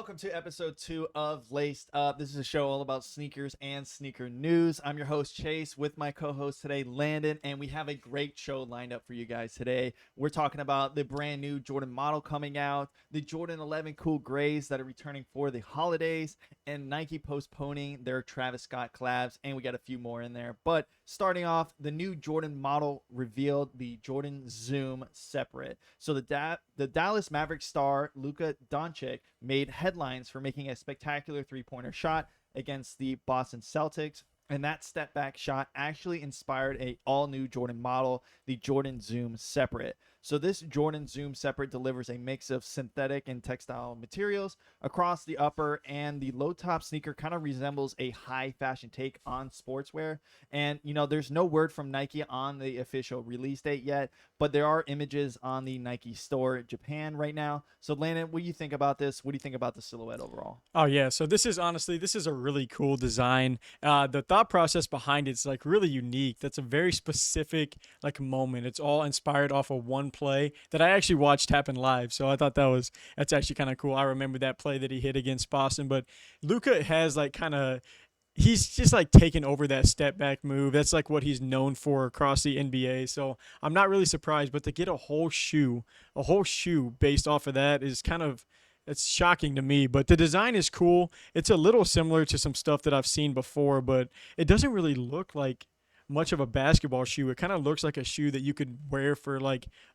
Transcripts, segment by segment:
welcome to episode 2 of Laced Up. This is a show all about sneakers and sneaker news. I'm your host, Chase, with my co-host today, Landon, and we have a great show lined up for you guys today. We're talking about the brand new Jordan model coming out, the Jordan 11 Cool Grays that are returning for the holidays, and Nike postponing their Travis Scott collabs, and we got a few more in there. But starting off, the new Jordan model revealed the Jordan Zoom separate. So the Dallas Mavericks star Luka Doncic made headlines for making a spectacular three-pointer shot against the Boston Celtics, and that step back shot actually inspired a all-new Jordan model, the Jordan Zoom Separate. So this Jordan Zoom Separate delivers a mix of synthetic and textile materials across the upper, and the low-top sneaker kind of resembles a high-fashion take on sportswear. And, there's no word from Nike on the official release date yet, but there are images on the Nike store in Japan right now. So, Landon, what do you think about this? What do you think about the silhouette overall? Oh yeah, so this is a really cool design. The thought process behind it's like really unique. That's a very specific moment. It's all inspired off of one play that I actually watched happen live. So I thought that's actually kind of cool. I remember that play that he hit against Boston. But Luka has he's just taking over that step back move. That's what he's known for across the NBA. So I'm not really surprised. But to get a whole shoe based off of that is it's shocking to me, but the design is cool. It's a little similar to some stuff that I've seen before, but it doesn't really look like much of a basketball shoe. It kind of looks like a shoe that you could wear for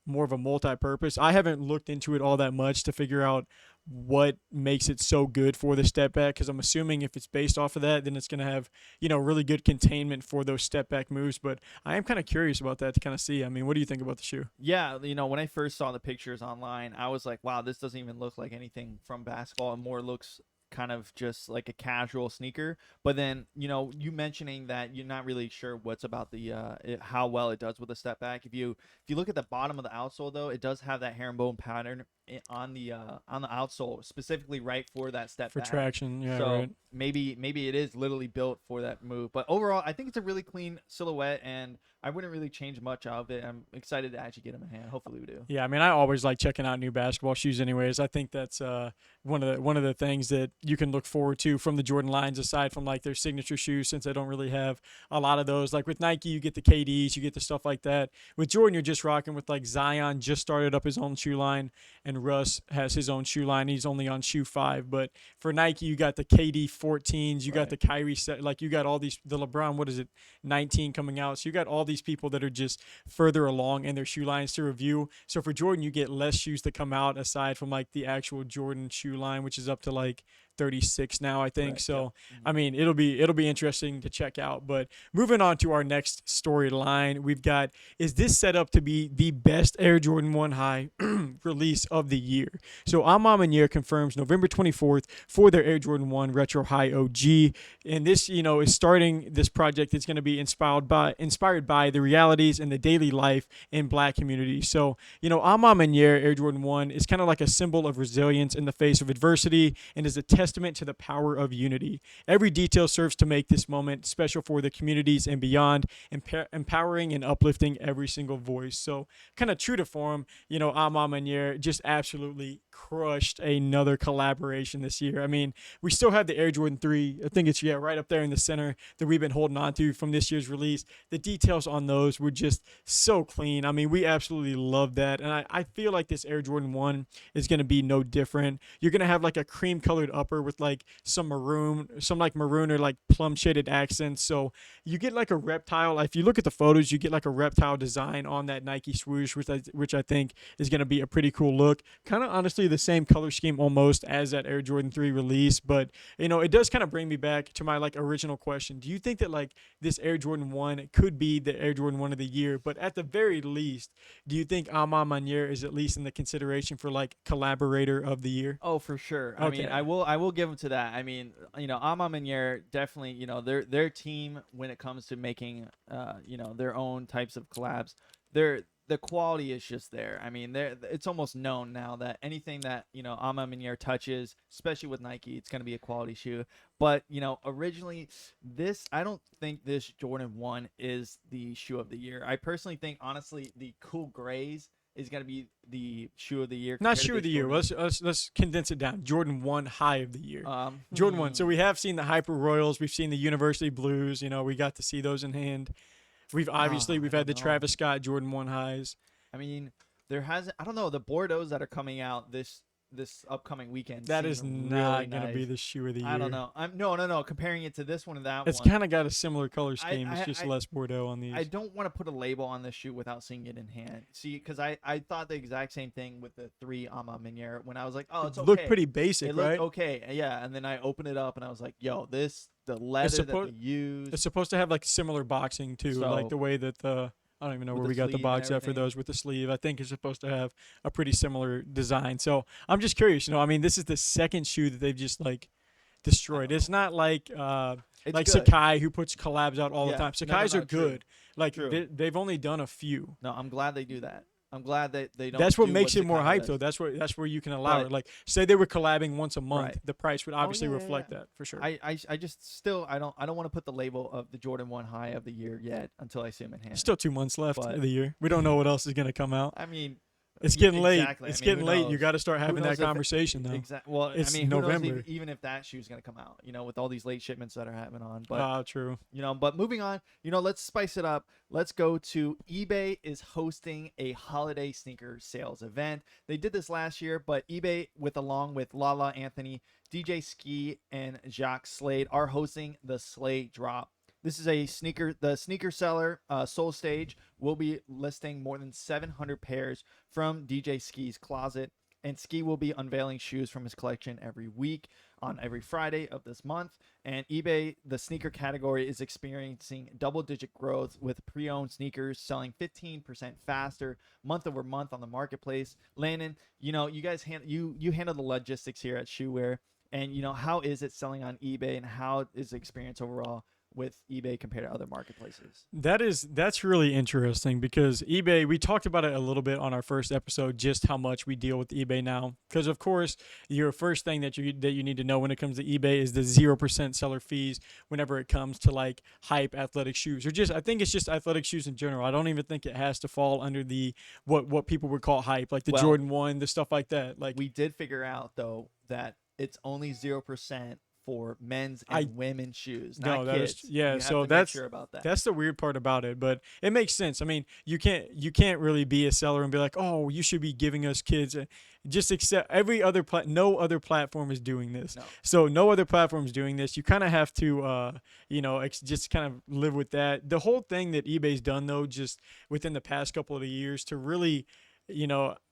more of a multi-purpose. I haven't looked into it all that much to figure out what makes it so good for the step back, because I'm assuming if it's based off of that, then it's going to have really good containment for those step back moves. But I am kind of curious about that to kind of see. I mean, what do you think about the shoe? Yeah, when I first saw the pictures online, I was like, wow, this doesn't even look like anything from basketball. It more looks kind of just like a casual sneaker. But then, you mentioning that you're not really sure what's about the how well it does with the step back. If you look at the bottom of the outsole, though, it does have that herringbone pattern on the outsole, specifically right for that step For back. traction, yeah, So right. maybe it is literally built for that move. But overall, I think it's a really clean silhouette, and I wouldn't really change much of it. I'm excited to actually get them in hand. Hopefully we do. Yeah, I mean, I always like checking out new basketball shoes. Anyways, I think that's one of the things that you can look forward to from the Jordan lines, aside from their signature shoes, since I don't really have a lot of those. Like with Nike, you get the KDs, you get the stuff like that. With Jordan, you're just rocking with Zion just started up his own shoe line, and Russ has his own shoe line. He's only on shoe 5, but for Nike, you got the KD 14s, you got the Kyrie set, you got all these, the LeBron, what is it, 19 coming out. So you got all these people that are just further along in their shoe lines to review. So for Jordan, you get less shoes to come out aside from the actual Jordan shoe line, which is up to 36 now, I think. Right, So yeah. I mean, it'll be interesting to check out. But moving on to our next storyline, we've got, is this set up to be the best Air Jordan 1 High release of the year? So Amamanier confirms November 24th for their Air Jordan 1 Retro High OG, and this is starting this project that's going to be inspired by the realities and the daily life in Black communities. So Amamanier Air Jordan 1 is kind of like a symbol of resilience in the face of adversity, and is a testament to the power of unity. Every detail serves to make this moment special for the communities and beyond, empowering and uplifting every single voice. So kind of true to form, Amamanier just absolutely crushed another collaboration this year. I mean, we still have the Air Jordan 3. I think it's right up there in the center that we've been holding on to from this year's release. The details on those were just so clean. I mean, we absolutely love that. And I feel like this Air Jordan 1 is going to be no different. You're going to have a cream colored upper with some maroon or plum shaded accents. So you get a reptile. If you look at the photos, you get a reptile design on that Nike swoosh, which I think is going to be a pretty cool look. Kind of honestly the same color scheme almost as that Air Jordan 3 release. But, it does kind of bring me back to my original question. Do you think that this Air Jordan 1 could be the Air Jordan 1 of the year? But at the very least, do you think Amamanier is at least in the consideration for collaborator of the year? Oh, for sure. I Okay. mean, I will give them to that. I mean, Ama Meniere definitely, their team when it comes to making, their own types of collabs, the quality is just there. I mean, it's almost known now that anything that Ama Meniere touches, especially with Nike, it's going to be a quality shoe. But originally, I don't think this Jordan 1 is the shoe of the year. I personally think, honestly, the Cool Grays is going to be the shoe of the year? Not compared to shoe of this the year. Jordan? Let's condense it down. Jordan 1 high of the year. Jordan 1. So we have seen the Hyper Royals. We've seen the University Blues. You know, we got to see those in hand. We've I had don't the know. Travis Scott Jordan 1 highs. I mean, there hasn't. I don't know, the Bordeaux's that are coming out this upcoming weekend. That seem is really not going to nice. be the shoe of the year. I don't know. I'm no. Comparing it to this one and that It's one, kind of got a similar color I scheme. It's just I, less Bordeaux on these. I don't want to put a label on this shoe without seeing it in hand. See, because I thought the exact same thing with the 3 Ama Miniere when I was like, oh, it's It okay. looked pretty basic, It looked right? okay, yeah. And then I opened it up and I was like, yo, the leather that they used. It's supposed to have like similar boxing too, like So- the way that the I don't even know With where the we got the sleeve box and at for everything. those with the sleeve. I think it's supposed to have a pretty similar design. So I'm just curious. You know, I mean, this is the second shoe that they've just like destroyed. It's not like It's like good. Sakai who puts collabs out all the Yeah. time. No, no, Sakai's no, are true. good. Like True. they've only done a few. No, I'm glad they do that. I'm glad that they don't. That's what do makes it more Sakai hype, does. though. That's where you can allow But- it. Like, say they were collabing once a month, Right. the price would obviously yeah, yeah, reflect yeah. that for sure. I just still I don't want to put the label of the Jordan 1 high of the year yet until I see them in hand. Still 2 months left But- of the year. We don't know what else is going to come out. I mean, It's getting late. exactly. It's I mean, getting who late. You knows? got to start Who having knows that if- conversation now. Exactly. Well, It's I mean, who knows November. even if that shoe's gonna come out? You know, with all these late shipments that are happening on. But True. you know, but moving on. You know, let's spice it up. Let's go to eBay is hosting a holiday sneaker sales event. They did this last year, but eBay along with Lala Anthony, DJ Ski, and Jacques Slade are hosting the Slate Drop. This is the sneaker seller, Soul Stage, will be listing more than 700 pairs from DJ Ski's closet. And Ski will be unveiling shoes from his collection every week on every Friday of this month. And eBay, the sneaker category, is experiencing double-digit growth with pre-owned sneakers selling 15% faster month over month on the marketplace. Landon, you know, you guys you handle the logistics here at Shoeware. And, you know, how is it selling on eBay and how is the experience overall with eBay compared to other marketplaces? That's really interesting because eBay, we talked about it a little bit on our first episode, just how much we deal with eBay now. Because of course, your first thing that you need to know when it comes to eBay is the 0% seller fees whenever it comes to like hype athletic shoes or just I think it's just athletic shoes in general. I don't even think it has to fall under the what people would call hype, like the Well, Jordan 1, the stuff like that. Like We did figure out though that it's only 0% for men's and women's shoes, No, not that is- kids. yeah, You have so to make that's- sure about that. That's the weird part about it, but it makes sense. I mean, you can't really be a seller and be like, "Oh, you should be giving us kids." Just accept no other platform is doing this. No. So no other platform is doing this. You kind of have to just kind of live with that. The whole thing that eBay's done though, just within the past couple of years to really,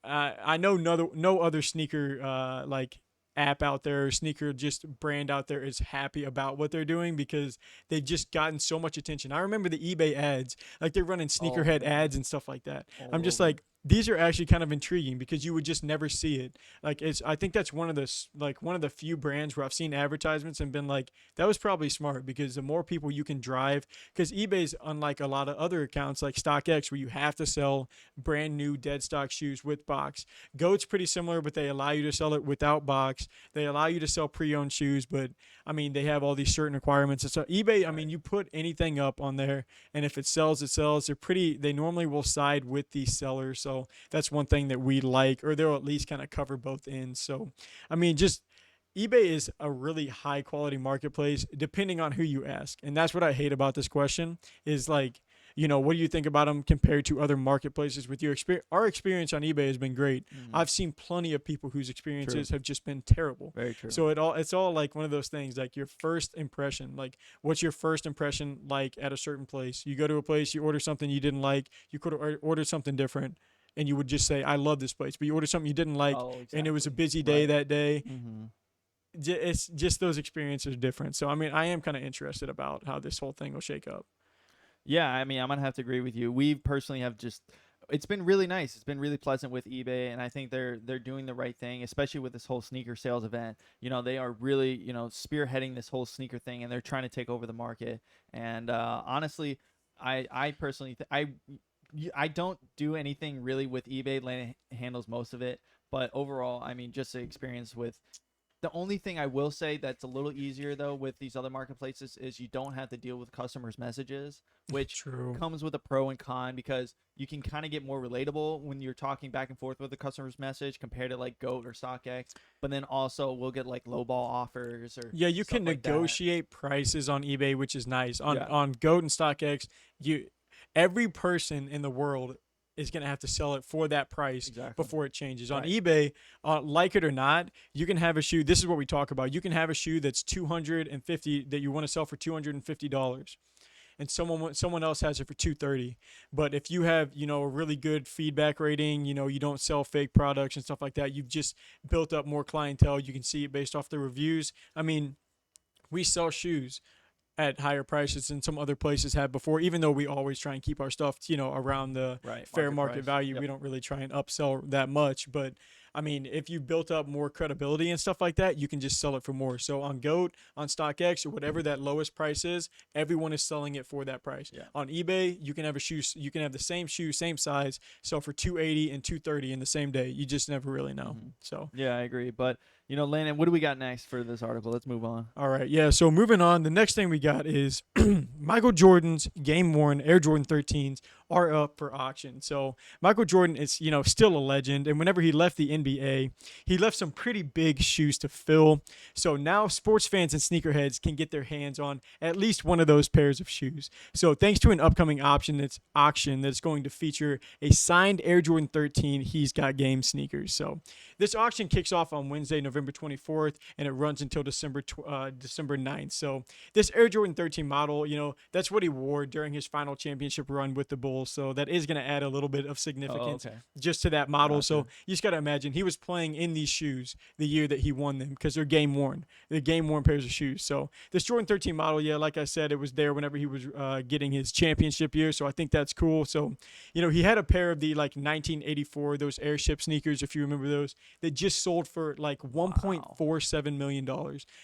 I know no other sneaker like app out there, sneaker just brand out there is happy about what they're doing because they've just gotten so much attention. I remember the eBay ads, like they're running sneakerhead ads and stuff like that. I'm just like, these are actually kind of intriguing because you would just never see it. Like I think that's one of the few brands where I've seen advertisements and been like, that was probably smart because the more people you can drive, because eBay's unlike a lot of other accounts like StockX where you have to sell brand new dead stock shoes with box. GOAT's pretty similar, but they allow you to sell it without box. They allow you to sell pre-owned shoes, but I mean, they have all these certain requirements. And so eBay, I mean, you put anything up on there and if it sells, it sells. They normally will side with the seller. So that's one thing that we like, or they'll at least kind of cover both ends. So, I mean, just eBay is a really high quality marketplace depending on who you ask. And that's what I hate about this question is like, what do you think about them compared to other marketplaces with your experience? Our experience on eBay has been great. I've seen plenty of people whose experiences have just been terrible. Very true. So it's all like one of those things, like your first impression, like what's your first impression like at a certain place? You go to a place, you order something you didn't like, you could order something different. And you would just say, I love this place. But you ordered something you didn't like, and it was a busy day that day. It's just those experiences are different. So, I mean, I am kind of interested about how this whole thing will shake up. Yeah, I mean, I'm going to have to agree with you. We personally have it's been really nice. It's been really pleasant with eBay, and I think they're doing the right thing, especially with this whole sneaker sales event. They are really, spearheading this whole sneaker thing, and they're trying to take over the market. And honestly, I personally I don't do anything really with eBay. Landon handles most of it, but overall, I mean, just the experience with The only thing I will say that's a little easier though with these other marketplaces is you don't have to deal with customers' messages, which True. comes with a pro and con because you can kind of get more relatable when you're talking back and forth with the customer's message compared to like Goat or StockX. But then also we'll get like lowball offers or Yeah, you stuff can like that. negotiate prices on eBay, which is nice. On Yeah, Goat and StockX, you every person in the world is gonna have to sell it for that price exactly. before it changes. On Right. eBay, like it or not, you can have a shoe. This is what we talk about. You can have a shoe that's 250 that you want to sell for $250, and someone else has it for 230. But if you have, a really good feedback rating, you don't sell fake products and stuff like that, you've just built up more clientele. You can see it based off the reviews. I mean, we sell shoes at higher prices than some other places have before, even though we always try and keep our stuff, around the Right. fair market Price. value. Yep. We don't really try and upsell that much. But I mean, if you built up more credibility and stuff like that, you can just sell it for more. So on Goat, on StockX, or whatever that lowest price is, everyone is selling it for that price. Yeah. On eBay, you can have you can have the same shoe, same size, sell for 280 and 230 in the same day. You just never really know. Mhm. So Yeah, I agree. But Landon, what do we got next for this article? Let's move on. all right, yeah. So moving on, the next thing we got is Michael Jordan's game worn Air Jordan 13s are up for auction. So Michael Jordan is, still a legend, and whenever he left the NBA, he left some pretty big shoes to fill. So now sports fans and sneakerheads can get their hands on at least one of those pairs of shoes. So thanks to an upcoming auction that's going to feature a signed Air Jordan 13 He's Got Game sneakers. So this auction kicks off on Wednesday, November 24th, and it runs until December 9th. So this Air Jordan 13 model, that's what he wore during his final championship run with the Bulls. So that is going to add a little bit of significance okay. just to that model. Gotcha. So you just got to imagine he was playing in these shoes the year that he won them because they're game worn. They're game worn pairs of shoes. So this Jordan 13 model, yeah, like I said, it was there whenever he was getting his championship year. So I think that's cool. So, he had a pair of the 1984, those airship sneakers, if you remember those, that just sold for like $1.47 million. Do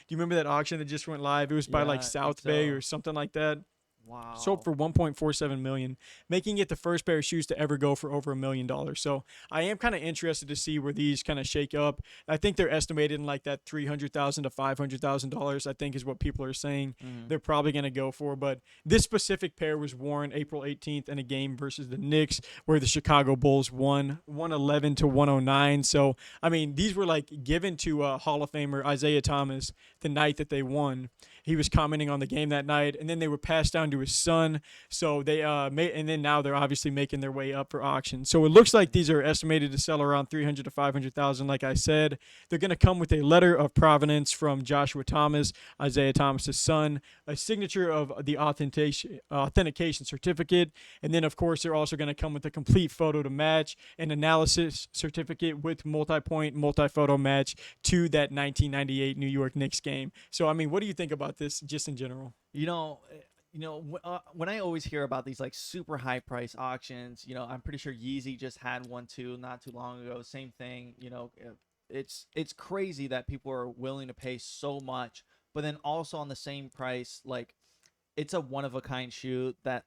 you remember that auction that just went live? It was by Yeah, I think South Bay so. or something like that. Wow. Sold for 1.47 million, making it the first pair of shoes to ever go for over $1 million. So I am kind of interested to see where these kind of shake up. I think they're estimated in like that $300,000 to $500,000. I think is what people are saying they're probably going to go for. But this specific pair was worn April 18th in a game versus the Knicks, where the Chicago Bulls won 111 to 109. So I mean, these were like given to Hall of Famer Isaiah Thomas the night that they won. He was commenting on the game that night, and then they were passed down to his son. So they and then now they're obviously making their way up for auction. So it looks like these are estimated to sell around 300 to 500,000. Like I said, they're going to come with a letter of provenance from Joshua Thomas, Isaiah Thomas's son, a signature of the authentication certificate, and then of course they're also going to come with a complete photo to match, an analysis certificate with multi-point, multi-photo match to that 1998 New York Knicks game. So I mean, what do you think about this just in general? When I always hear about these like super high price auctions, I'm pretty sure Yeezy just had one too not too long ago. Same thing. It's crazy that people are willing to pay so much, but then also on the same price, like it's a one of a kind shoe that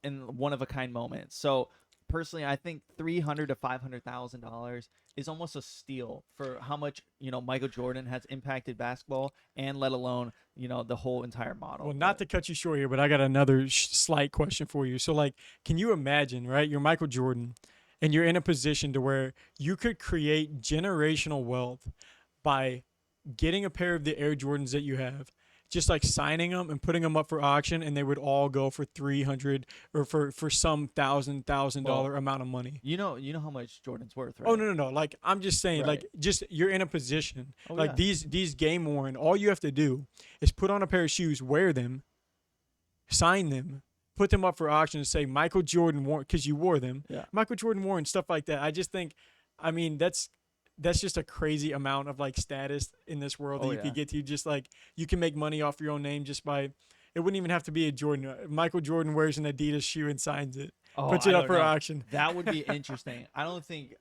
in one of a kind moment. So personally, I think $300,000 to $500,000 is almost a steal for how much Michael Jordan has impacted basketball, and let alone the whole entire model. Well, not to cut you short here, but I got another slight question for you. So, like, can you imagine, right? You're Michael Jordan, and you're in a position to where you could create generational wealth by getting a pair of the Air Jordans that you have, just like signing them and putting them up for auction, and they would all go for 300 or for some $1,000 amount of money. You know how much Jordan's worth, right? Oh no. Like I'm just saying, Right. like just you're in a position Oh, like yeah. these game worn. All you have to do is put on a pair of shoes, wear them, sign them, put them up for auction, and say Michael Jordan worn because you wore them. Yeah. Michael Jordan worn stuff like that. I just think, I mean, that's just a crazy amount of like status in this world that Oh, you yeah. could get to. Just like you can make money off your own name just by. It wouldn't even have to be a Jordan. Michael Jordan wears an Adidas shoe and signs it, puts it I up don't for know. auction. That would be interesting. I don't think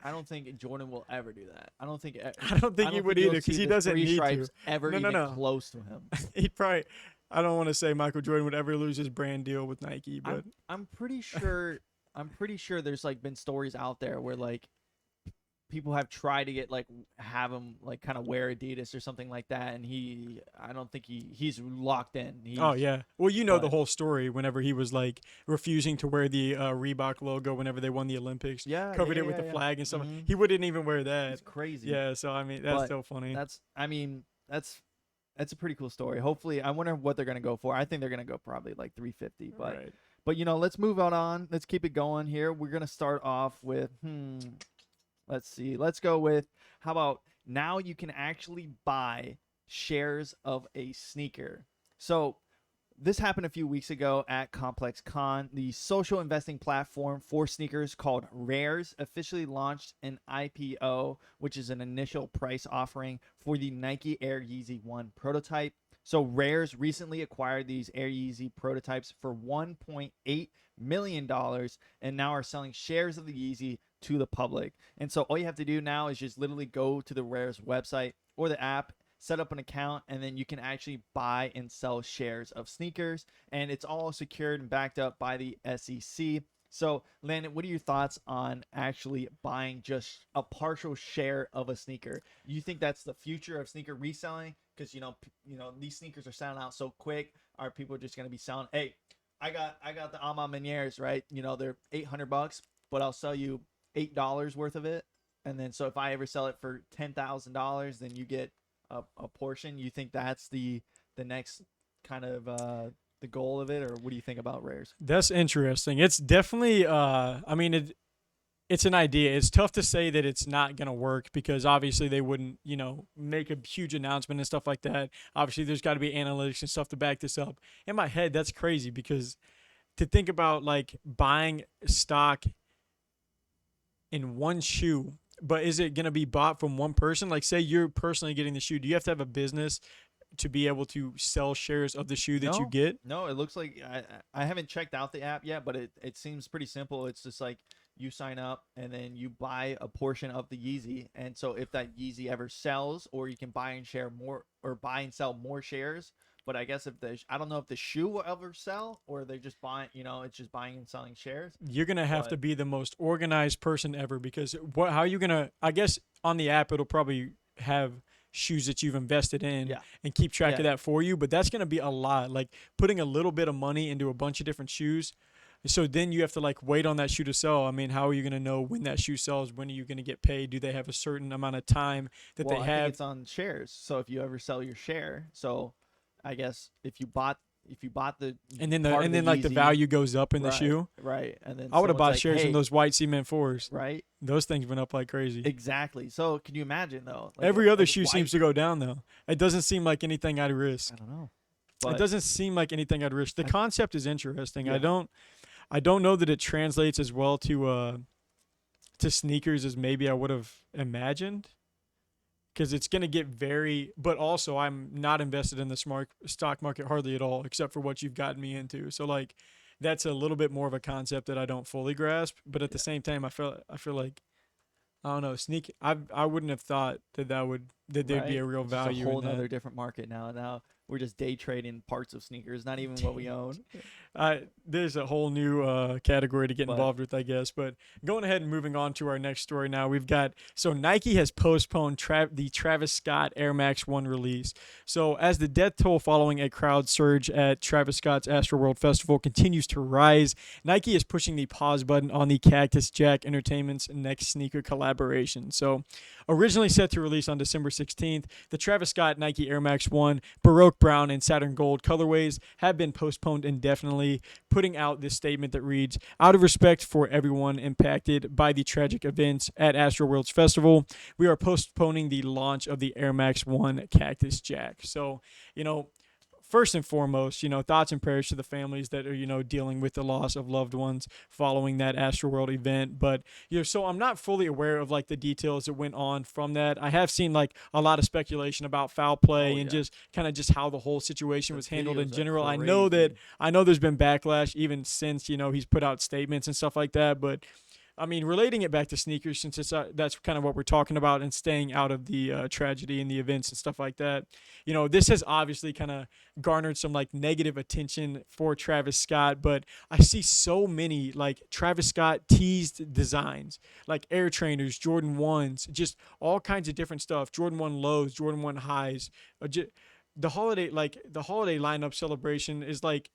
Jordan will ever do that. I don't think He would either because he doesn't three need stripes to. ever No, no, even no. close to him. He'd probably. I don't want to say Michael Jordan would ever lose his brand deal with Nike, but I'm pretty sure there's like been stories out there where like people have tried to get like have him like kind of wear Adidas or something like that, and I don't think he's locked in. Oh yeah. Well, you know the But whole story. Whenever he was like refusing to wear the Reebok logo whenever they won the Olympics, yeah, yeah, covered it with yeah, the yeah. flag and stuff. Hmm. He wouldn't even wear that. It's crazy. Yeah. So I mean, that's But so funny. I mean, that's a pretty cool story. Hopefully, I wonder what they're gonna go for. I think they're gonna go probably like 350. Right. But let's move on. Let's keep it going here. We're gonna start off with let's see. Let's go with how about now you can actually buy shares of a sneaker. So this happened a few weeks ago at Complex Con. The social investing platform for sneakers called Rares officially launched an IPO, which is an initial price offering for the Nike Air Yeezy 1 prototype. So Rares recently acquired these Air Yeezy prototypes for $1.8 million and now are selling shares of the Yeezy to the public. And so all you have to do now is just literally go to the Rares website or the app, set up an account, and then you can actually buy and sell shares of sneakers, and it's all secured and backed up by the SEC. So Landon, what are your thoughts on actually buying just a partial share of a sneaker? You think that's the future of sneaker reselling? Because these sneakers are selling out so quick. Are people just going to be selling, hey, I got the Ama Menieres, right? They're $800, but I'll sell you $8 worth of it, and then so if I ever sell it for $10,000, then you get a portion. You think that's the next kind of the goal of it, or what do you think about Rares? That's interesting. It's definitely. I mean, it's an idea. It's tough to say that it's not gonna work because obviously they wouldn't, make a huge announcement and stuff like that. Obviously, there's got to be analytics and stuff to back this up. In my head, that's crazy because to think about like buying stock in one shoe. But is it going to be bought from one person? Like, say you're personally getting the shoe. Do you have to have a business to be able to sell shares of the shoe that you get? No, it looks like I haven't checked out the app yet, but it seems pretty simple. It's just like you sign up and then you buy a portion of the Yeezy. And so if that Yeezy ever sells, or you can buy and share more or buy and sell more shares. But I guess I don't know if the shoe will ever sell, or they're just buying, it's just buying and selling shares. You're going to have to be the most organized person ever because how are you going to, I guess on the app, it'll probably have shoes that you've invested in and keep track of that for you. But that's going to be a lot, like putting a little bit of money into a bunch of different shoes. So then you have to like wait on that shoe to sell. I mean, how are you going to know when that shoe sells? When are you going to get paid? Do they have a certain amount of time that they have? I think it's on shares. So if you ever sell your share, so I guess if you bought the and then like the value goes up in the shoe, right? And then I would have bought like, shares in those white cement 4s, right? Those things went up like crazy. Exactly. So can you imagine though? Like every other shoe seems to go down though. It doesn't seem like anything I'd risk. I don't know. It doesn't seem like anything I'd risk. The concept is interesting. Yeah. I don't know that it translates as well to sneakers as maybe I would have imagined. Because it's going to get but also I'm not invested in the stock market hardly at all, except for what you've gotten me into. So like, that's a little bit more of a concept that I don't fully grasp. But at the same time, I feel like, I don't know, I wouldn't have thought that there'd be a real value. It's a whole other different market now. Now we're just day trading parts of sneakers, not even what we own. There's a whole new category to get involved with, I guess. But going ahead and moving on to our next story now, we've got, so Nike has postponed the Travis Scott Air Max 1 release. So as the death toll following a crowd surge at Travis Scott's Astroworld Festival continues to rise, Nike is pushing the pause button on the Cactus Jack Entertainment's next sneaker collaboration. So originally set to release on December 16th, the Travis Scott Nike Air Max 1 Baroque Brown and Saturn Gold colorways have been postponed indefinitely, putting out this statement that reads, out of respect for everyone impacted by the tragic events at Astroworld's festival, we are postponing the launch of the Air Max 1 Cactus Jack. So, first and foremost, thoughts and prayers to the families that are, dealing with the loss of loved ones following that Astroworld event. But, so I'm not fully aware of like the details that went on from that. I have seen like a lot of speculation about foul play and just kind of just how the whole situation was handled in general. I know there's been backlash even since, he's put out statements and stuff like that. But I mean, relating it back to sneakers, since that's kind of what we're talking about, and staying out of the tragedy and the events and stuff like that. This has obviously kind of garnered some like negative attention for Travis Scott, but I see so many like Travis Scott teased designs, like Air Trainers, Jordan 1s, just all kinds of different stuff. Jordan 1 lows, Jordan 1 highs. The holiday lineup celebration is like,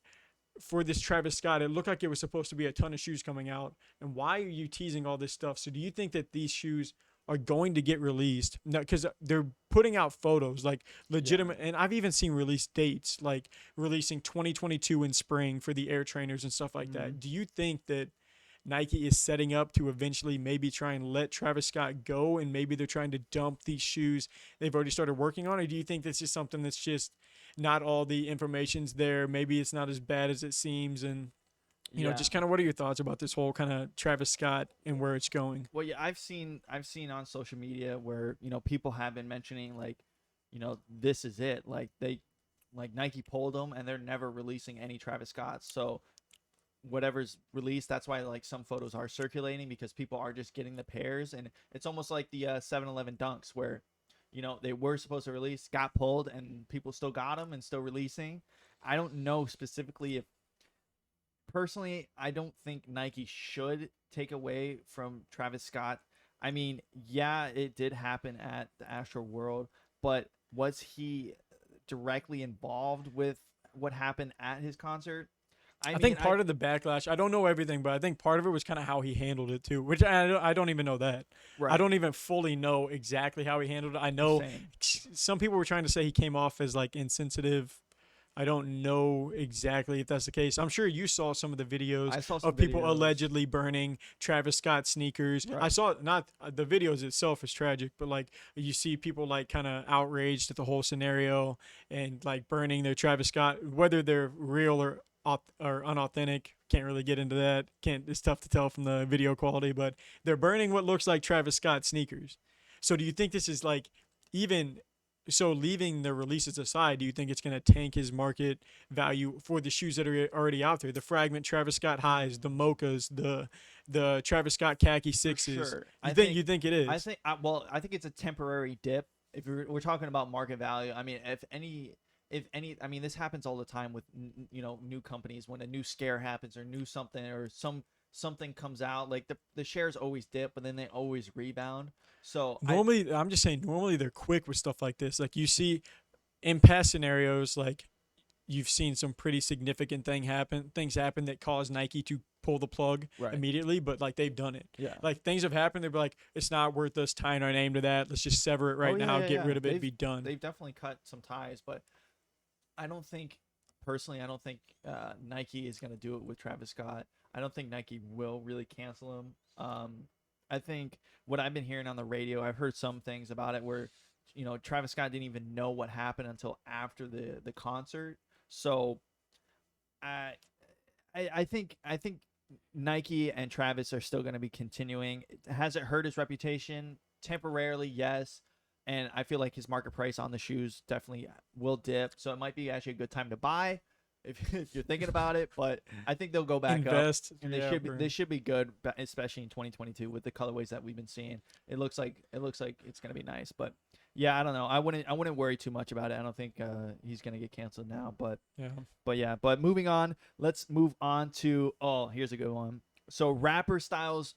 for this Travis Scott, it looked like it was supposed to be a ton of shoes coming out. And why are you teasing all this stuff? So do you think that these shoes are going to get released? No, because they're putting out photos like legitimate, and I've even seen release dates like releasing 2022 in spring for the Air Trainers and stuff like that. Do you think that Nike is setting up to eventually maybe try and let Travis Scott go, and maybe they're trying to dump these shoes they've already started working on? Or do you think this is something that's just not all the information's there? Maybe it's not as bad as it seems, and just kind of what are your thoughts about this whole kind of Travis Scott and where it's going? Well, yeah, I've seen on social media where people have been mentioning like, this is it. Like Nike pulled them and they're never releasing any Travis Scotts. So whatever's released, that's why like some photos are circulating, because people are just getting the pairs, and it's almost like the 7-Eleven dunks where they were supposed to release, got pulled, and people still got them and still releasing. I don't know specifically if, personally, I don't think Nike should take away from Travis Scott. I mean, yeah, it did happen at the Astro World, but was he directly involved with what happened at his concert? I think part of the backlash, I don't know everything, but I think part of it was kind of how he handled it too, which I don't even know that. Right. I don't even fully know exactly how he handled it. I know some people were trying to say he came off as like insensitive. I don't know exactly if that's the case. I'm sure you saw some of the videos of people allegedly burning Travis Scott sneakers. Right. I saw not the videos itself is tragic, but like you see people like kind of outraged at the whole scenario and like burning their Travis Scott, whether they're real or unauthentic. Can't really get into that. It's tough to tell from the video quality, but they're burning what looks like Travis Scott sneakers. So do you think this is like, even so, leaving the releases aside, do you think it's going to tank his market value for the shoes that are already out there? The Fragment Travis Scott highs, the Mochas, the Travis Scott khaki sixes. Sure. You think it is? I think it's a temporary dip. If we're talking about market value, I mean, if any, I mean, this happens all the time with new companies. When a new scare happens or new something, or something comes out, like the shares always dip, but then they always rebound. So normally, I'm just saying, normally they're quick with stuff like this. Like you see in past scenarios, like you've seen some pretty significant things happen that cause Nike to pull the plug immediately, but like they've done it. Yeah. Like things have happened, they'd be like, it's not worth us tying our name to that. Let's just sever it right now, get rid of it, be done. They've definitely cut some ties, but I don't think Nike is going to do it with Travis Scott. I don't think Nike will really cancel him. I think what I've been hearing on the radio, I've heard some things about it where, Travis Scott didn't even know what happened until after the concert. So I think Nike and Travis are still going to be continuing. Has it hurt his reputation? Temporarily, yes. And I feel like his market price on the shoes definitely will dip. So it might be actually a good time to buy if you're thinking about it. But I think they'll go back Invest, up. And they should be good, especially in 2022 with the colorways that we've been seeing. It looks like it's gonna be nice. But yeah, I don't know. I wouldn't worry too much about it. I don't think he's gonna get canceled now. But moving on, let's move on to here's a good one. So rapper Styles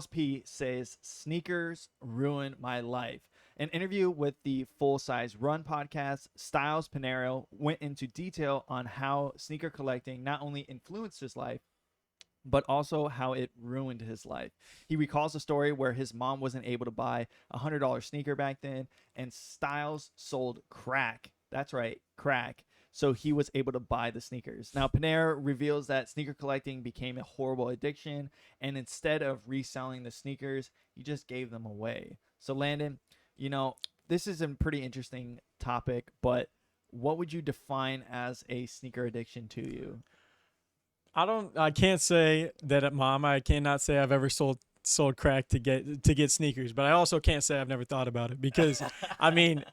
P says sneakers ruined my life. An interview with the Full Size Run podcast, Styles Pinero went into detail on how sneaker collecting not only influenced his life, but also how it ruined his life. He recalls a story where his mom wasn't able to buy a $100 sneaker back then, and Styles sold crack. That's right, crack. So he was able to buy the sneakers. Now, Panera reveals that sneaker collecting became a horrible addiction, and instead of reselling the sneakers, he just gave them away. So, Landon, this is a pretty interesting topic, but what would you define as a sneaker addiction to you? I can't say that I cannot say I've ever sold crack to get sneakers, but I also can't say I've never thought about it, because I mean,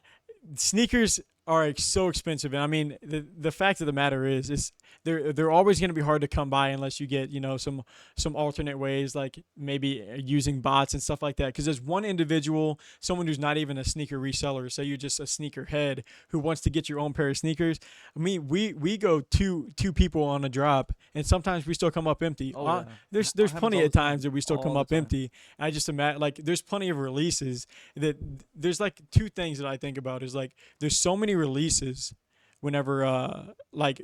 sneakers, are so expensive. And I mean, the fact of the matter is they're always going to be hard to come by unless you get, some alternate ways, like maybe using bots and stuff like that. Because there's one individual, someone who's not even a sneaker reseller, say you're just a sneaker head who wants to get your own pair of sneakers. I mean, we go two people on a drop, and sometimes we still come up empty. Oh, yeah. There's Happens plenty all of the time. times that we still come All the up time. empty. I just imagine, like, there's plenty of releases that there's like two things that I think about is like there's so many releases whenever like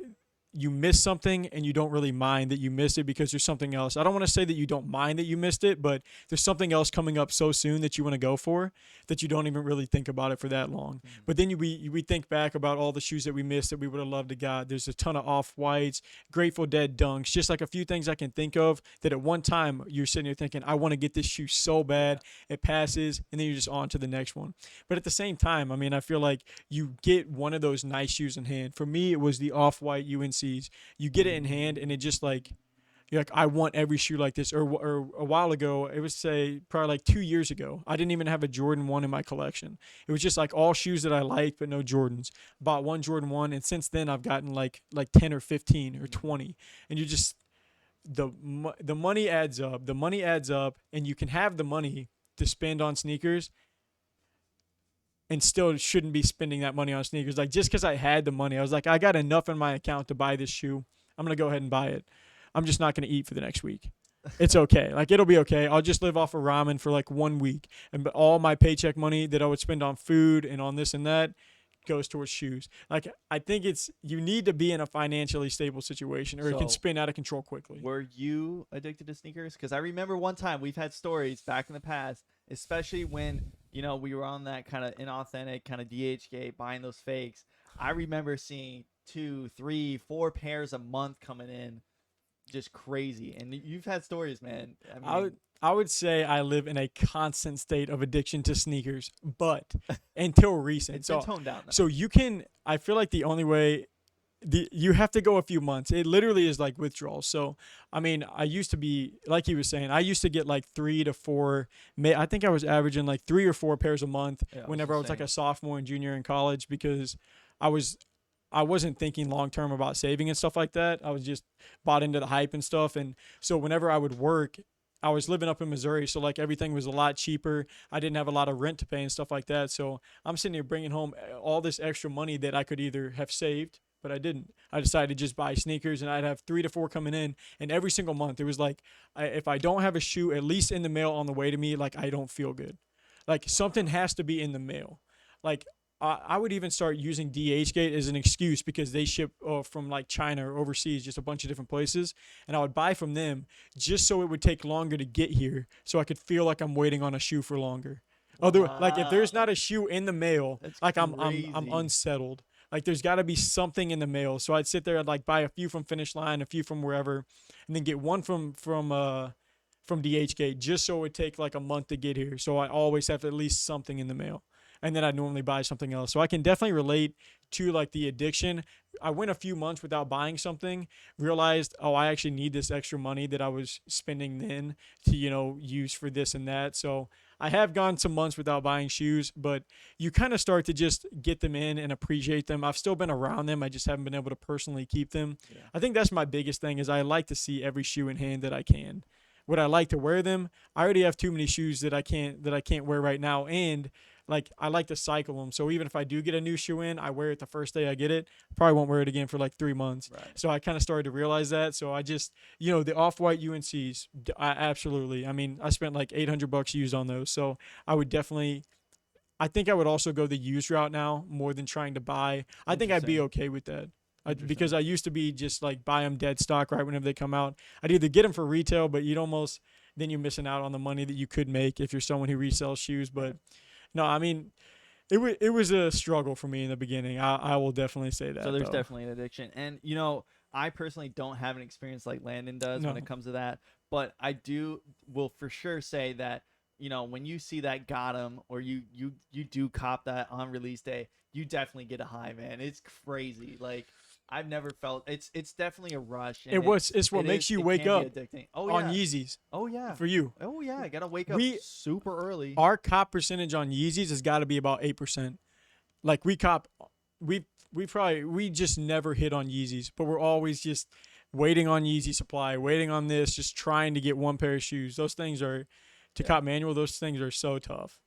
you miss something and you don't really mind that you missed it because there's something else. I don't want to say that you don't mind that you missed it, but there's something else coming up so soon that you want to go for that you don't even really think about it for that long. But then we think back about all the shoes that we missed that we would have loved to got. There's a ton of Off-Whites, Grateful Dead dunks, just like a few things I can think of that at one time you're sitting here thinking, I want to get this shoe so bad. It passes, and then you're just on to the next one. But at the same time, I mean, I feel like you get one of those nice shoes in hand. For me, it was the Off-White UNCs. You get it in hand, and it just like, you're like, I want every shoe like this. Or a while ago, it was probably like 2 years ago, I didn't even have a Jordan 1 in my collection. It was just like all shoes that I liked, but no Jordans. Bought one Jordan 1, and since then I've gotten like 10 or 15 or 20. And you just, the money adds up. The money adds up, and you can have the money to spend on sneakers and still shouldn't be spending that money on sneakers. Like, just because I had the money, I was like, I got enough in my account to buy this shoe. I'm going to go ahead and buy it. I'm just not going to eat for the next week. It's okay. Like, it'll be okay. I'll just live off of ramen for like 1 week. And all my paycheck money that I would spend on food and on this and that goes towards shoes. Like, I think you need to be in a financially stable situation or it can So, spin out of control quickly. Were you addicted to sneakers? Because I remember one time we've had stories back in the past, especially when we were on that kind of inauthentic kind of DHgate buying those fakes. I remember seeing 2, 3, 4 pairs a month coming in, just crazy. And you've had stories, man. I mean, I would say I live in a constant state of addiction to sneakers, but until recent. it's been toned down. Though. So I feel like the only way you have to go a few months. It literally is like withdrawal. So, I mean, I used to be, like he was saying, I used to get like 3 to 4, I think I was averaging like 3 or 4 pairs a month whenever I was like a sophomore and junior in college because I wasn't thinking long term about saving and stuff like that. I was just bought into the hype and stuff. And so whenever I would work, I was living up in Missouri, so like everything was a lot cheaper. I didn't have a lot of rent to pay and stuff like that. So I'm sitting here bringing home all this extra money that I could either have saved, but I didn't. I decided to just buy sneakers, and I'd have 3 to 4 coming in. And every single month, it was like, if I don't have a shoe at least in the mail on the way to me, like I don't feel good. Like something has to be in the mail. Like I would even start using DHgate as an excuse because they ship from like China or overseas, just a bunch of different places. And I would buy from them just so it would take longer to get here so I could feel like I'm waiting on a shoe for longer. Like if there's not a shoe in the mail, That's like I'm crazy. unsettled. Like there's got to be something in the mail. So I'd sit there and like buy a few from Finish Line, a few from wherever, and then get one from DHgate just so it would take like a month to get here. So I always have at least something in the mail. And then I'd normally buy something else. So I can definitely relate to like the addiction. I went a few months without buying something, realized, oh, I actually need this extra money that I was spending then to, use for this and that. So I have gone some months without buying shoes, but you kind of start to just get them in and appreciate them. I've still been around them. I just haven't been able to personally keep them. Yeah. I think that's my biggest thing is I like to see every shoe in hand that I can. Would I like to wear them? I already have too many shoes that I can't wear right now, and like I like to cycle them. So even if I do get a new shoe in, I wear it the first day I get it. Probably won't wear it again for like 3 months. Right. So I kind of started to realize that. So I just, the Off-White UNCs, absolutely. I mean, I spent like $800 used on those. So I would definitely, I think I would also go the used route now more than trying to buy. I think I'd be okay with that. Because I used to be just like buy them dead stock right whenever they come out. I'd either get them for retail, but then you're missing out on the money that you could make if you're someone who resells shoes. But no, I mean, it was a struggle for me in the beginning. I will definitely say that. So there's definitely an addiction. And, I personally don't have an experience like Landon does when it comes to that. But I will for sure say that, when you see that got 'em or you do cop that on release day, you definitely get a high, man. It's crazy. Like, I've never felt it's definitely a rush. And it's what makes you wake up on Yeezys. Oh yeah. For you. Oh yeah. I gotta wake up super early. Our cop percentage on Yeezys has got to be about 8%. Like we cop we just never hit on Yeezys, but we're always just waiting on Yeezy supply, waiting on this, just trying to get one pair of shoes. Those things are to cop manual. Those things are so tough.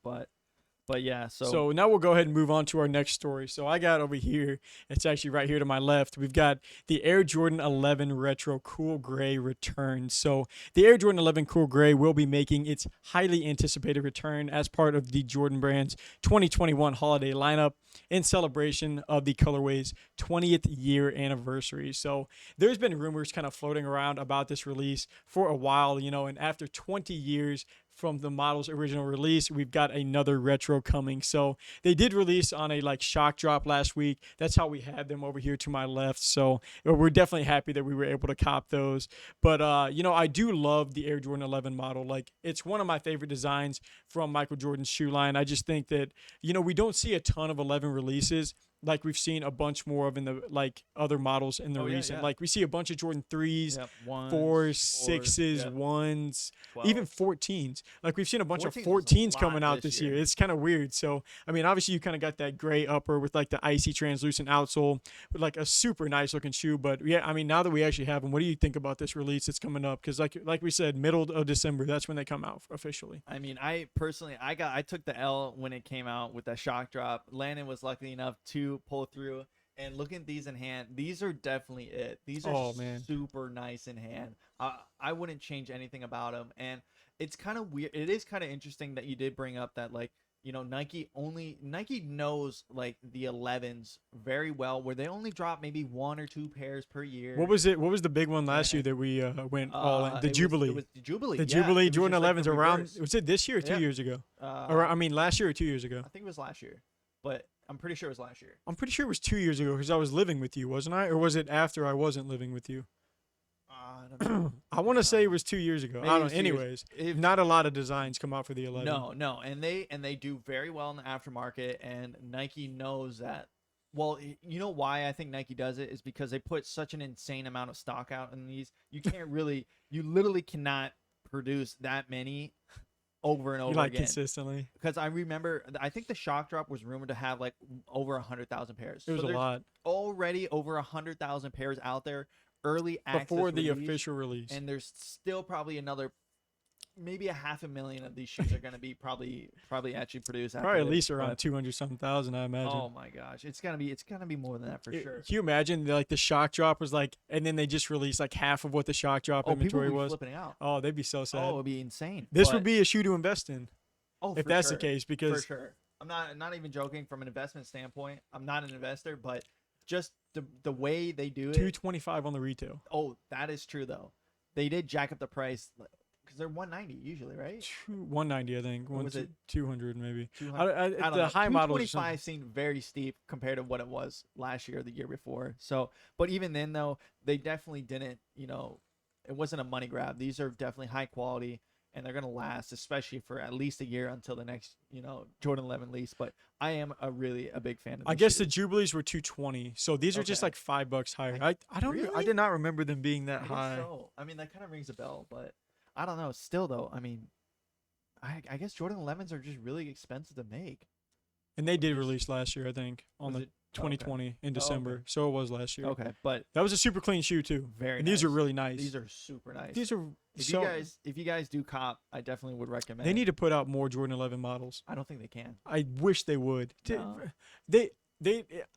But yeah, So now we'll go ahead and move on to our next story. So I got over here, it's actually right here to my left. We've got the Air Jordan 11 Retro Cool Gray return. So the Air Jordan 11 Cool Gray will be making its highly anticipated return as part of the Jordan Brand's 2021 holiday lineup in celebration of the colorway's 20th year anniversary. So there's been rumors kind of floating around about this release for a while, and after 20 years from the model's original release, we've got another retro coming. So they did release on a shock drop last week. That's how we had them over here to my left. So we're definitely happy that we were able to cop those. But I do love the Air Jordan 11 model. It's one of my favorite designs from Michael Jordan's shoe line. I just think that we don't see a ton of 11 releases like we've seen a bunch more of in the other models in the recent. Yeah. We see a bunch of Jordan 3s, Ones, 4s, 6s, yep. 1s, 12. even 14s. We've seen a bunch of 14s was a 14s lot coming out this this year. year. It's kind of weird. So, obviously you kind of got that gray upper with the icy translucent outsole with a super nice looking shoe. But yeah, now that we actually have them, what do you think about this release that's coming up? Because like we said, middle of December, that's when they come out officially. I personally, I took the L when it came out with that shock drop. Landon was lucky enough to pull through. And looking at these in hand, these are definitely it. These are super nice in hand. I wouldn't change anything about them. And it's kind of weird. It is kind of interesting that you did bring up that Nike knows the 11s very well, where they only drop maybe 1 or 2 pairs per year. What was it? What was the big one last year that we went all in? The Jubilee. It was the Jubilee. The Jubilee Jordan 11s around. Reverse. Was it this year or 2 years ago? Last year or 2 years ago? I think it was last year, but I'm pretty sure it was last year. I'm pretty sure it was 2 years ago because I was living with you, wasn't I? Or was it after I wasn't living with you? I don't know. I want to say it was 2 years ago. Maybe I don't know. Anyways, not a lot of designs come out for the 11. No, and they do very well in the aftermarket, and Nike knows that. Well, you know why I think Nike does it is because they put such an insane amount of stock out in these. You literally cannot produce that many over and over again consistently. Because I remember, I think the shock drop was rumored to have over 100,000 pairs. It was a lot. Already over 100,000 pairs out there. Early access before the release, official release, and there's still probably another, maybe 500,000 of these shoes are going to be probably actually produced. Probably at least around 200-something thousand, I imagine. Oh my gosh, it's gonna be more than that for sure. Can you imagine the shock drop was and then they just released half of what the shock drop inventory people would be was? flipping out. Oh, they'd be so sad. Oh, it would be insane. This would be a shoe to invest in. Oh, if that's the case, because for sure, I'm not even joking from an investment standpoint. I'm not an investor, but just the way they do it. $225 on the retail. Oh, that is true though. They did jack up the price because they're $190 usually, right? $190, I think. Or was it $200 maybe? 200. I don't the know. high models. $225 seemed very steep compared to what it was last year or the year before. So, but even then though, they definitely didn't. It wasn't a money grab. These are definitely high quality. And they're going to last, especially for at least a year until the next, Jordan 11 lease. But I am a big fan of these I guess shoes. the Jubilees were $220. So these are just $5 higher. I don't Really? I did not remember them being that I guess high. so. That kind of rings a bell, but I don't know. Still though, I guess Jordan 11s are just really expensive to make. And they did release last year, I think, on Was the it? 2020 in December. okay. So it was last year. Okay, but That was a super clean shoe too. very And nice. these are really nice. These are super nice. These are if so you guys do cop, I definitely would recommend. they need to put out more Jordan 11 models. I don't think they can. I wish they would. No.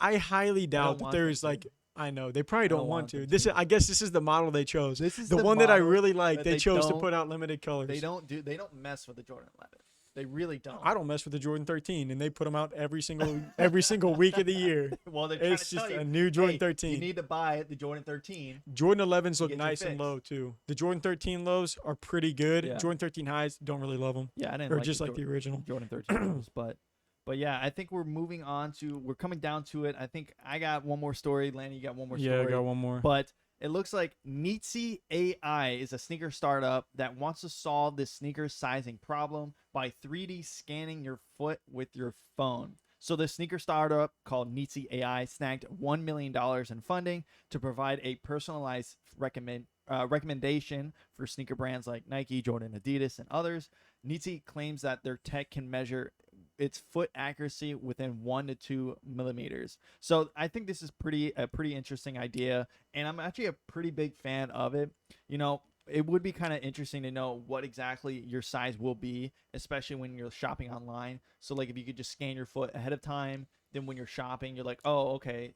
I highly doubt that want there's them to. I know they probably don't want to. them to. I guess this is the model they chose. This is the one that I model really like. that They they chose to don't- put out limited colors. They don't mess with the Jordan 11. They really don't. I don't mess with the Jordan 13, and they put them out every single week of the year. Well, they're trying It's to tell just you, a new Jordan hey, 13. You need to buy the Jordan 13. Jordan 11s look get your nice and fix. low too. The Jordan 13 lows are pretty good. Yeah. Jordan 13 highs don't really love them. Yeah, I didn't Or like just the like the original. Jordan 13 but yeah, I think we're moving on to. We're coming down to it. I think I got one more story. Lanny, you got one more story. Yeah, I got one more. But it looks like Nicey AI is a sneaker startup that wants to solve this sneaker sizing problem by 3D scanning your foot with your phone. So the sneaker startup called Nicey AI snagged $1 million in funding to provide a personalized recommendation for sneaker brands like Nike, Jordan, Adidas, and others. Nicey claims that their tech can measure it's foot accuracy within 1 to 2 millimeters. So I think this is a pretty interesting idea, and I'm actually a pretty big fan of it. You know, it would be kind of interesting to know what exactly your size will be, especially when you're shopping online. So like if you could just scan your foot ahead of time, then when you're shopping, you're like, oh, okay,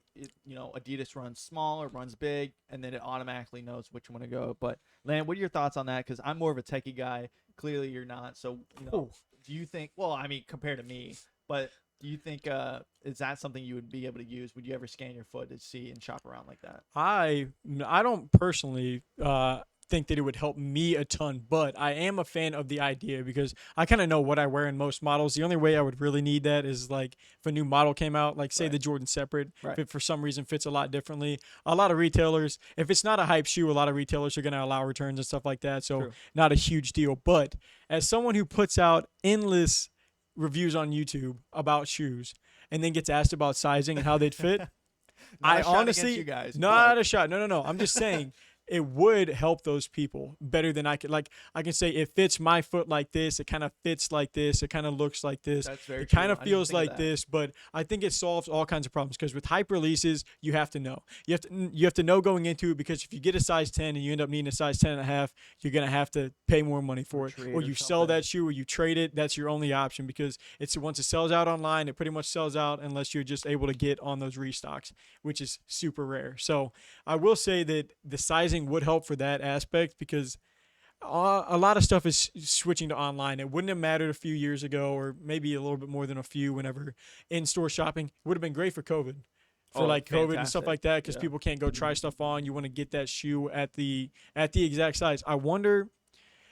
Adidas runs small or runs big, and then it automatically knows which one to go. But Lan, what are your thoughts on that? Because I'm more of a techie guy. Clearly, you're not. So do you think? Well, I mean, compared to me, but do you think is that something you would be able to use? Would you ever scan your foot to see and shop around like that? I don't personally think that it would help me a ton, but I am a fan of the idea because I kind of know what I wear in most models. The only way I would really need that is like if a new model came out, like say the Jordan Separate, if it for some reason fits a lot differently. A lot of retailers, if it's not a hype shoe, a lot of retailers are going to allow returns and stuff like that. So not a huge deal. But as someone who puts out endless reviews on YouTube about shoes and then gets asked about sizing and how they'd fit, I honestly, you guys, not a shot. No. I'm just saying it would help those people better than I could. Like I can say it fits my foot like this. It kind of fits like this. It kind of looks like this. That's very it true. kind of feels like this, but I think it solves all kinds of problems because with hype releases, you have to know. You have to know going into it because if you get a size 10 and you end up needing a size 10 and a half, you're going to have to pay more money for it. Or you sell that shoe or you trade it. That's your only option because once it sells out online, it pretty much sells out unless you're just able to get on those restocks, which is super rare. So I will say that the sizing would help for that aspect because a lot of stuff is switching to online. It wouldn't have mattered a few years ago or maybe a little bit more than a few whenever in-store shopping would have been great for COVID. COVID and stuff like that because people can't go try stuff on. You want to get that shoe at the exact size. I wonder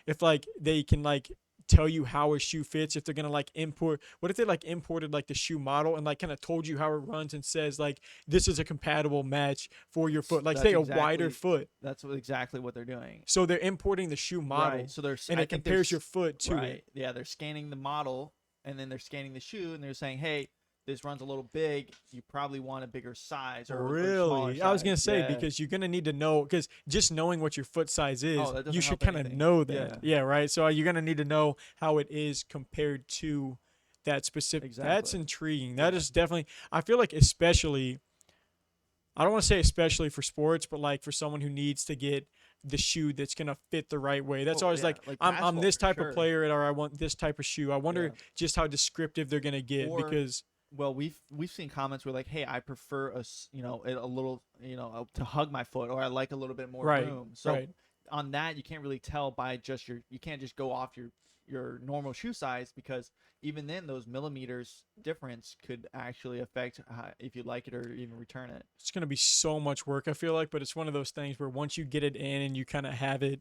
if like they can like tell you how a shoe fits, if they're gonna like import. What if they like imported like the shoe model and like kind of told you how it runs and says like this is a compatible match for your foot, like say a wider foot. That's exactly what they're doing. So they're importing the shoe model, so it compares your foot to it. Yeah, they're scanning the model and then they're scanning the shoe and they're saying, hey, this runs a little big. You probably want a bigger size or really. Size. I was gonna say because you're gonna need to know because just knowing what your foot size is, you should kind of know that. Yeah, right. So you're gonna need to know how it is compared to that specific. Exactly. That's intriguing. That is definitely. I feel like especially. I don't want to say especially for sports, but like for someone who needs to get the shoe that's gonna fit the right way. That's always like I'm this type of player, or I want this type of shoe. I wonder just how descriptive they're gonna get because. Well, we've seen comments where like, hey, I prefer a little to hug my foot, or I like a little bit more room. So on that, you can't really tell by just you can't just go off your normal shoe size because even then those millimeters difference could actually affect if you like it or even return it. It's gonna be so much work, I feel like, but it's one of those things where once you get it in and you kind of have it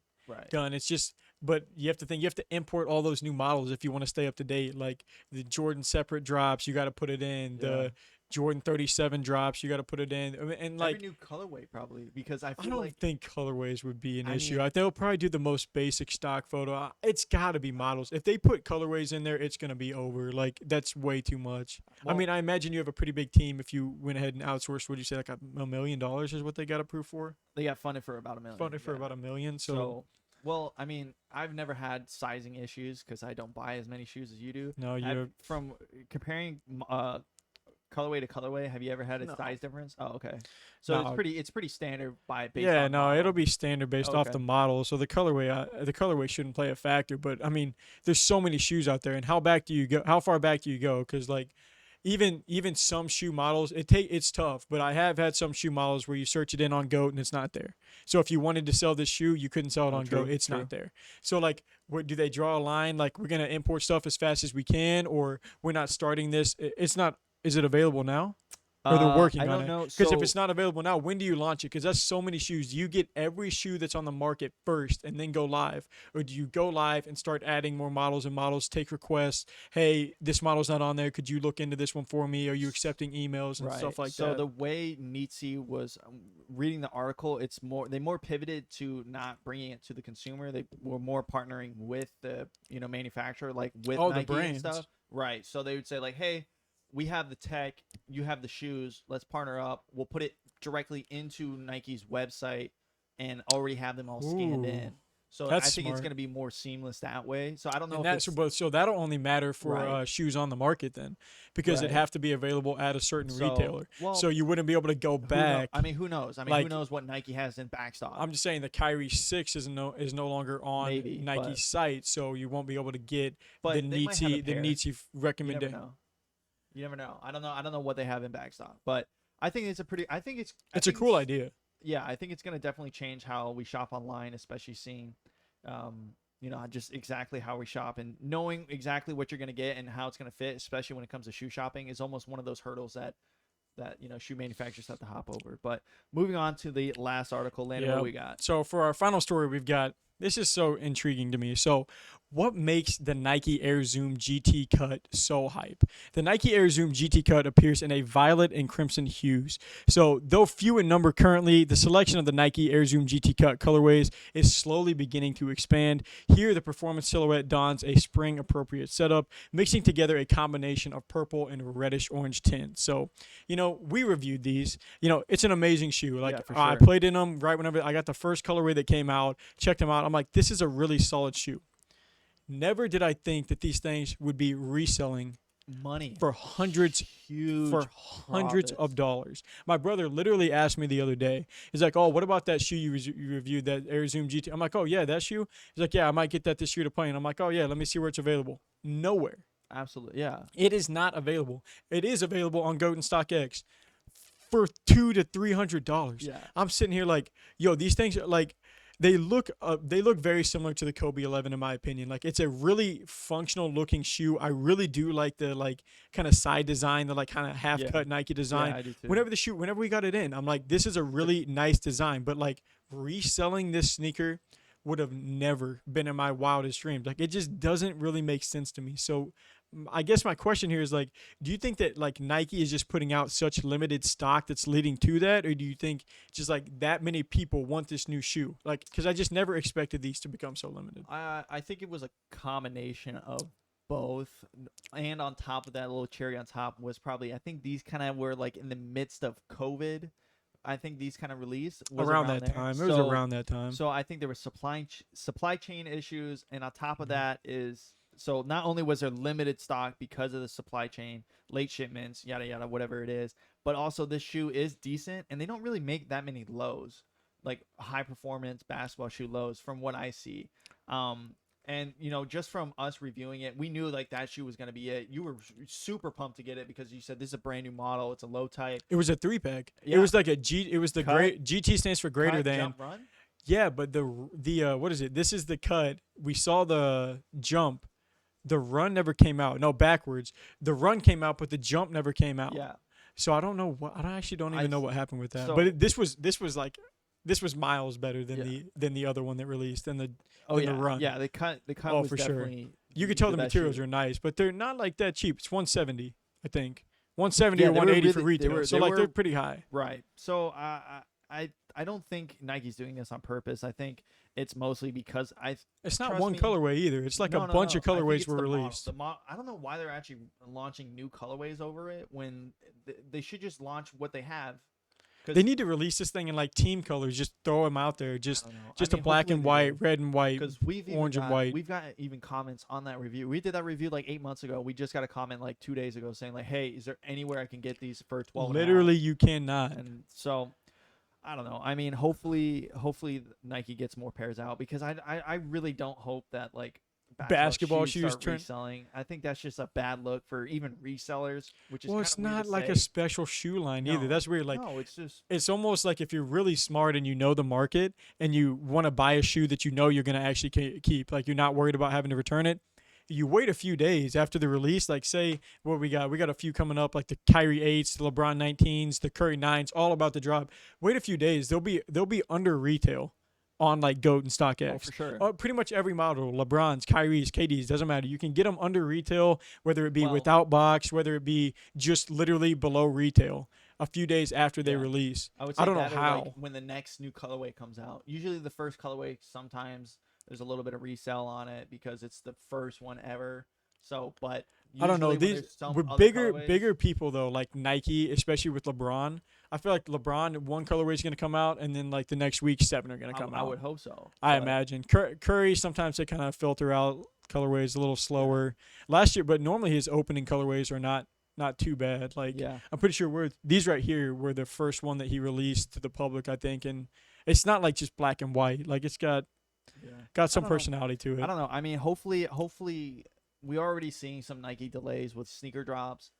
done, it's just. But you have to think you have to import all those new models if you want to stay up to date. Like the Jordan Separate drops, you got to put it in. The Jordan 37 drops, you got to put it in. And like every new colorway probably because I don't think colorways would be an issue. They'll probably do the most basic stock photo. It's got to be models. If they put colorways in there, it's gonna be over. Like that's way too much. Well, I imagine you have a pretty big team. If you went ahead and outsourced, would you say like $1 million is what they got approved for? They got funded for about $1 million. Funded for about $1 million. So well, I mean, I've never had sizing issues because I don't buy as many shoes as you do. No, you're from comparing colorway to colorway. Have you ever had a size difference? Oh, okay. So it's pretty standard it'll be standard based off the model. So the colorway shouldn't play a factor. But I mean, there's so many shoes out there, and how far back do you go? Because like. Even some shoe models, it's tough, but I have had some shoe models where you search it in on GOAT and it's not there. So if you wanted to sell this shoe, you couldn't sell it on GOAT. It's not there. So like, what do they draw a line? Like we're gonna import stuff as fast as we can, or we're not starting this. It's not. Is it available now? Or they're working on it. I don't know. Because if it's not available now, when do you launch it? Because that's so many shoes. Do you get every shoe that's on the market first and then go live? Or do you go live and start adding more models and models, take requests? Hey, this model's not on there. Could you look into this one for me? Are you accepting emails and stuff like that? So the way Nicey was reading the article, they more pivoted to not bringing it to the consumer. They were more partnering with the manufacturer, like with Nike the brands and stuff. Right. So they would say like, hey, we have the tech, you have the shoes, let's partner up. We'll put it directly into Nike's website and already have them all scanned in. So I That's think it's smart. going to be more seamless that way. So I don't know And if that's it's but so that'll only matter for right, shoes on the market then, because it'd right. have to be available at a certain So retailer. So well, you wouldn't be able to go who know? back. I mean, who knows? I mean, who Like knows what Nike has in backstock? I'm just saying, the Kyrie 6 is no longer on Maybe, Nike's site, so you won't be able to get the but they might have a pair. Nicey You never recommendation. know. You never know. I don't know. I don't know what they have in backstock, but I think it's a pretty. I think it's. I It's a think cool it's. idea. Yeah, I think it's going to definitely change how we shop online, especially seeing, just exactly how we shop and knowing exactly what you're going to get and how it's going to fit, especially when it comes to shoe shopping, is almost one of those hurdles that shoe manufacturers have to hop over. But moving on to the last article, Landon, what Yeah. we got? So for our final story, we've got this is so intriguing to me. So, what makes the Nike Air Zoom GT Cut so hype? The Nike Air Zoom GT Cut appears in a violet and crimson hues. So, though few in number currently, the selection of the Nike Air Zoom GT Cut colorways is slowly beginning to expand. Here, the performance silhouette dons a spring appropriate setup, mixing together a combination of purple and reddish orange tint. So, we reviewed these. It's an amazing shoe. Like Yeah, for I sure. played in them right whenever I got the first colorway that came out, checked them out. I'm like, this is a really solid shoe. Never did I think that these things would be reselling Money for hundreds huge hundreds profits. of dollars. My brother literally asked me the other day. He's like, "Oh, what about that shoe you reviewed, that Air Zoom GT?" I'm like, "Oh yeah, that shoe." He's like, "Yeah, I might get that this year to play." And I'm like, "Oh yeah, let me see where it's available." Nowhere. Absolutely, yeah. It is not available. It is available on Goat and StockX for $200 to $300. Yeah. I'm sitting here like, yo, these things are like, they look very similar to the Kobe 11 in my opinion. Like, it's a really functional looking shoe. I really do like the like kind of side design, the like kind of half Yeah. cut Nike design. Yeah, I do too. Whenever we got it in, I'm like, this is a really nice design. But like reselling this sneaker would have never been in my wildest dreams. Like, it just doesn't really make sense to me. So I guess my question here is like, do you think that like Nike is just putting out such limited stock that's leading to that, or do you think just like that many people want this new shoe? Like, because I just never expected these to become so limited. I think it was a combination of both, and on top of that, a little cherry on top was probably I think these kind of were like in the midst of COVID. I think these kind of released was Around that there. time, it was around that time. So I think there were supply chain issues, and on top of Mhm. that is so not only was there limited stock because of the supply chain, late shipments, yada yada, whatever it is, but also this shoe is decent, and they don't really make that many lows, like high performance basketball shoe lows, from what I see. And just from us reviewing it, we knew like that shoe was gonna be it. You were super pumped to get it because you said this is a brand new model. It's a low type. It was a 3-pack. It Yeah. was like a G. It was the Cut, great GT stands for greater cut, than. jump, run. Yeah, but the what is it? This is the cut. We saw the jump. The run never came out. No, backwards. The run came out, but the jump never came out. Yeah. So I don't know what. I actually don't even know what happened with that. So- But this was miles better than Yeah. the other one that released than the Oh than yeah, the run. yeah. The cut Oh, was for sure. definitely. You could tell the best materials shoe. are nice, but they're not like that cheap. It's 170, I think. 170 Yeah, or they were 180 for really- they retail. were- So they like they're were- pretty high. Right. So I don't think Nike's doing this on purpose. I think it's mostly because It's not trust one me- colorway either. It's like No, a no, bunch no. of I think colorways it's were the model. released. I don't know why they're actually launching new colorways over it when they should just launch what they have. They need to release this thing in like team colors. Just throw them out there. Just I don't know. just a black and white, red and white, Because orange and white. We've got even comments on that review. We did that review like 8 months ago. We just got a comment like 2 days ago saying like, "Hey, is there anywhere I can get these for 12?" Literally, you cannot. And so I don't know. I mean, hopefully Nike gets more pairs out because I really don't hope that like Basketball shoes start turn- reselling. I think that's just a bad look for even resellers, which is Well, kinda it's weird not to like a say. special shoe line either. No. That's weird. Like no, it's just it's almost like if you're really smart and you know the market and you want to buy a shoe that you know you're gonna actually keep, like you're not worried about having to return it. You wait a few days after the release, like say what we got a few coming up, like the Kyrie 8s, the LeBron 19s, the Curry 9s, all about to drop. Wait a few days, they'll be under retail on like Goat and StockX. for sure. Pretty much every model, LeBron's, Kyrie's, KD's, doesn't matter. You can get them under retail, whether it be Well- without box, whether it be just literally below retail a few days after they Yeah. release. I would say I don't know that or, how. like, when the next new colorway comes out. Usually the first colorway sometimes there's a little bit of resell on it because it's the first one ever. So, but I don't know. usually when These there's some with other bigger colorways- bigger people though, like Nike, especially with LeBron, I feel like LeBron, one colorway is going to come out, and then like the next week, 7 are going to come out. I would hope so. I but- imagine. Curry, sometimes they kind of filter out colorways a little slower. Last year, but normally his opening colorways are not too bad. Like Yeah. I'm pretty sure these right here were the first one that he released to the public, I think, and it's not like just black and white. Like it's got some don't know. personality to it. I don't know. I mean, hopefully, we're already seeing some Nike delays with sneaker drops.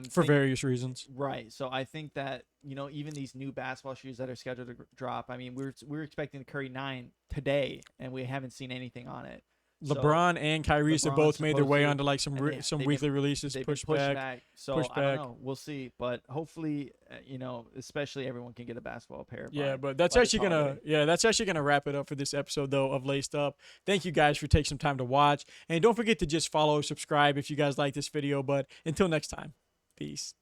For various reasons. Right. So I think that, even these new basketball shoes that are scheduled to drop, I mean, we're expecting the Curry 9 today, and we haven't seen anything on it. LeBron and Kyrie have both made their way onto like some weekly releases, They've pushed been pushed back. So I don't know. We'll see. But hopefully, especially everyone can get a basketball pair. Yeah, but that's actually gonna wrap it up for this episode though of Laced Up. Thank you guys for taking some time to watch, and don't forget to just follow, subscribe if you guys like this video. But until next time, peace.